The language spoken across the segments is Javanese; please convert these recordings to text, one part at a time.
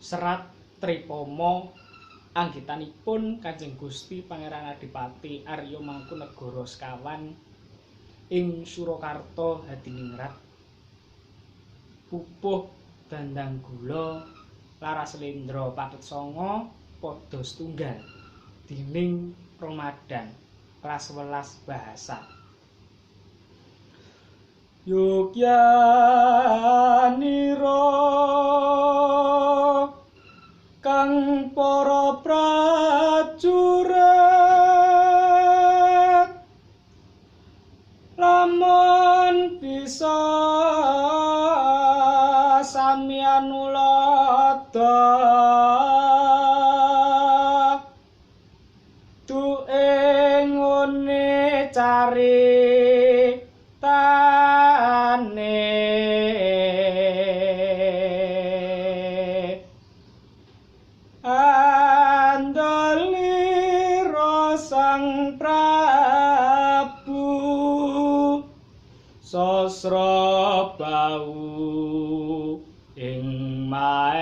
Serat Tripama anggitanipun Kanjeng Gusti Pangeran Adipati Arya Mangkunegara sekawan ing Surakarta Hadiningrat. Pupuh Dandang Gula Laras Slendra pathet sanga padha setunggal Dining Ramadan kelas 11 bahasa. Yogyanira kang para prajurit lamun bisa samyan ulada dueng ngene caritane andalira Sang Prabu Sasrabau ing Maespati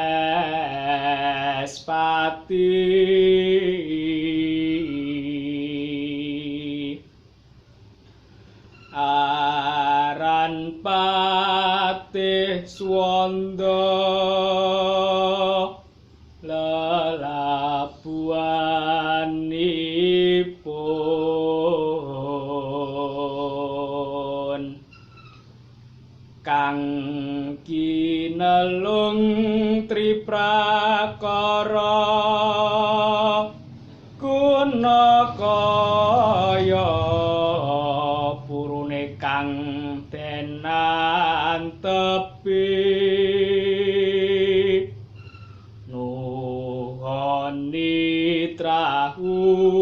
aran Patih Swanda lelabuhanipun kang kinelung triprakara gunakaya purune kang denantepi nuhoni trahu